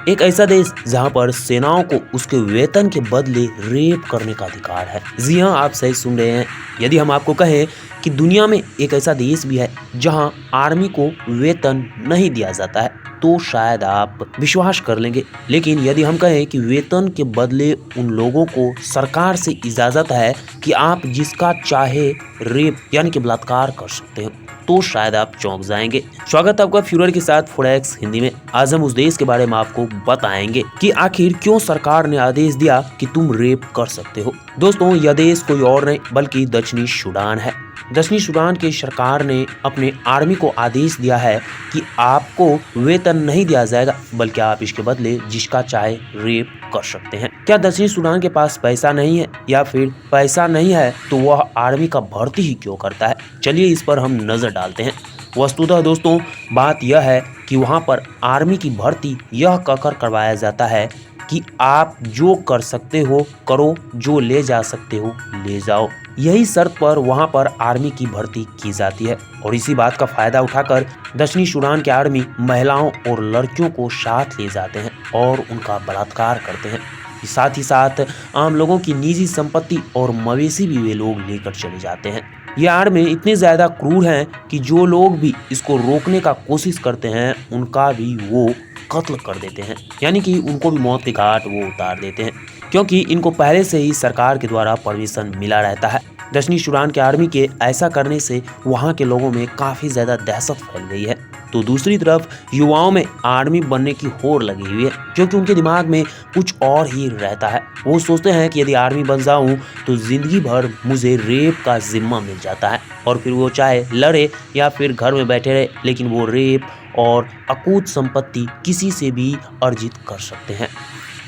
एक ऐसा देश जहां पर सेनाओं को उसके वेतन के बदले रेप करने का अधिकार है। जी हाँ, आप सही सुन रहे हैं। यदि हम आपको कहें कि दुनिया में एक ऐसा देश भी है जहां आर्मी को वेतन नहीं दिया जाता है, तो शायद आप विश्वास कर लेंगे। लेकिन यदि हम कहें कि वेतन के बदले उन लोगों को सरकार से इजाजत है कि आप जिसका चाहे रेप यानी कि बलात्कार कर सकते हो, तो शायद आप चौंक जाएंगे। स्वागत है आपका फ्यूरर के साथ फॉरेक्स हिंदी में। आज हम उस देश के बारे में आपको बताएंगे कि आखिर क्यों सरकार ने आदेश दिया कि तुम रेप कर सकते हो। दोस्तों, यह देश कोई और नहीं बल्कि दक्षिणी सूडान है। दक्षिणी सूडान की सरकार ने अपने आर्मी को आदेश दिया है कि आपको वेतन नहीं दिया जाएगा, बल्कि आप इसके बदले जिसका चाहे रेप कर सकते हैं। क्या दक्षिणी सूडान के पास पैसा नहीं है, या फिर पैसा नहीं है तो वह आर्मी का भर्ती ही क्यों करता है? चलिए इस पर हम नजर डालते हैं। वस्तुतः दोस्तों, बात यह है कि वहां पर आर्मी की भर्ती यह कहकर करवाया जाता है कि आप जो कर सकते हो करो, जो ले जा सकते हो ले जाओ। यही शर्त पर वहां पर आर्मी की भर्ती की जाती है, और इसी बात का फायदा उठाकर दक्षिणी सूडान के आर्मी महिलाओं और लड़कियों को साथ ले जाते हैं और उनका बलात्कार करते हैं। साथ ही साथ आम लोगों की निजी संपत्ति और मवेशी भी वे लोग लेकर चले जाते हैं। ये आर्मी इतने ज्यादा क्रूर हैं कि जो लोग भी इसको रोकने का कोशिश करते हैं उनका भी वो कत्ल कर देते हैं, यानी कि उनको भी मौत के घाट वो उतार देते हैं, क्योंकि इनको पहले से ही सरकार के द्वारा परमिशन मिला रहता है। दक्षिणी सूडान के आर्मी के ऐसा करने से वहां के लोगों में काफी ज्यादा दहशत फैल गई है। तो दूसरी तरफ युवाओं में आर्मी बनने की होड़ लगी हुई है, क्योंकि उनके दिमाग में कुछ और ही रहता है। वो सोचते हैं कि यदि आर्मी बन जाऊं तो जिंदगी भर मुझे रेप का जिम्मा मिल जाता है, और फिर वो चाहे लड़े या फिर घर में बैठे रहे, लेकिन वो रेप और अकूत संपत्ति किसी से भी अर्जित कर सकते हैं।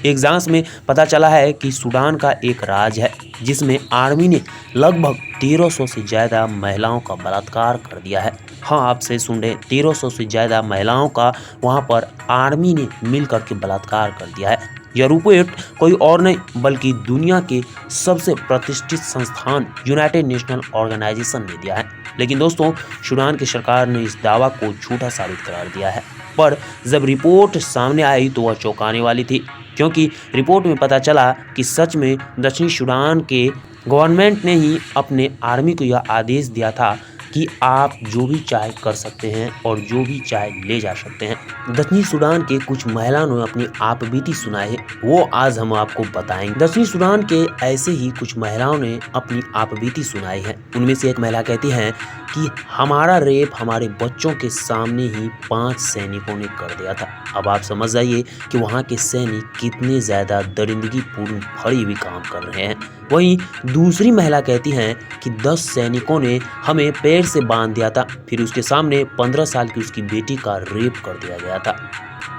एक जांच में पता चला है कि सूडान का एक राज्य है जिसमें आर्मी ने लगभग 1300 से ज्यादा महिलाओं का बलात्कार कर दिया है। हाँ, आप सही सुन रहे, 1300 से ज्यादा महिलाओं का वहां पर आर्मी ने मिलकर के बलात्कार कर दिया है। यह रिपोर्ट कोई और नहीं बल्कि दुनिया के सबसे प्रतिष्ठित संस्थान यूनाइटेड नेशनल ऑर्गेनाइजेशन ने दिया है। लेकिन दोस्तों, सूडान की सरकार ने इस दावा को झूठा साबित करार दिया है। पर जब रिपोर्ट सामने आई तो वह चौंकाने वाली थी, क्योंकि रिपोर्ट में पता चला कि सच में दक्षिणी सूडान के गवर्नमेंट ने ही अपने आर्मी को यह आदेश दिया था कि आप जो भी चाहे कर सकते हैं और जो भी चाहे ले जा सकते हैं। दक्षिणी सूडान के कुछ महिलाओं ने अपनी आप बीती सुनाई है, वो आज हम आपको बताएंगे। दक्षिणी सूडान के ऐसे ही कुछ महिलाओं ने अपनी आप बीती सुनाई है। उनमें से एक महिला कहती है कि हमारा रेप हमारे बच्चों के सामने ही 5 सैनिकों ने कर दिया था। अब आप समझ जाइए कि वहाँ के सैनिक कितने ज्यादा दरिंदगी पूर्ण भरी हुई काम कर रहे हैं। वहीं दूसरी महिला कहती हैं कि 10 सैनिकों ने हमें पैर से बांध दिया था, फिर उसके सामने 15 साल की उसकी बेटी का रेप कर दिया गया था।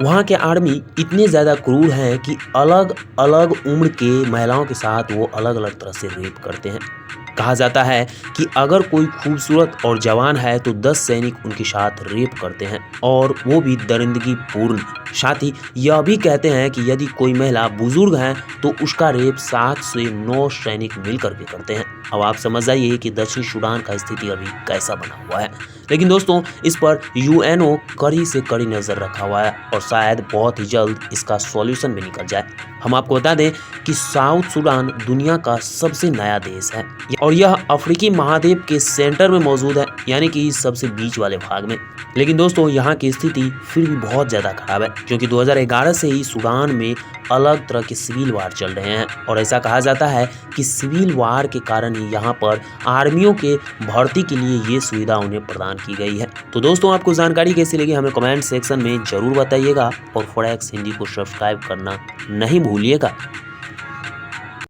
वहाँ के आर्मी इतने ज्यादा क्रूर हैं कि अलग अलग उम्र के महिलाओं के साथ वो अलग अलग तरह से रेप करते हैं। कहा जाता है कि अगर कोई खूबसूरत और जवान है तो 10 सैनिक उनके साथ रेप करते हैं, और वो भी दरिंदगी पूर्ण। साथ ही यह भी कहते हैं कि यदि कोई महिला बुजुर्ग है तो उसका रेप 7 से 9 सैनिक मिलकर के करते हैं। अब आप समझ जाइए कि दक्षिणी सूडान का स्थिति अभी कैसा बना हुआ है। लेकिन दोस्तों, इस पर यूएनओ कड़ी से कड़ी नजर रखा हुआ है, और शायद बहुत ही जल्द इसका सॉल्यूशन भी निकल जाए। हम आपको बता दें कि साउथ सूडान दुनिया का सबसे नया देश है, और यह अफ्रीकी महाद्वीप के सेंटर में मौजूद है, यानी कि सबसे बीच वाले भाग में। लेकिन दोस्तों, यहाँ की स्थिति फिर भी बहुत ज्यादा खराब है, क्योंकि 2011 से ही सूडान में अलग तरह के सिविल वार चल रहे हैं, और ऐसा कहा जाता है कि सिविल वार के कारण ही यहाँ पर आर्मियों के भर्ती के लिए ये सुविधा उन्हें प्रदान की गई है। तो दोस्तों, आपको जानकारी कैसी लगी हमें कमेंट सेक्शन में जरूर बताइएगा, और फॉरेक्स हिंदी को सब्सक्राइब करना नहीं भूलिएगा।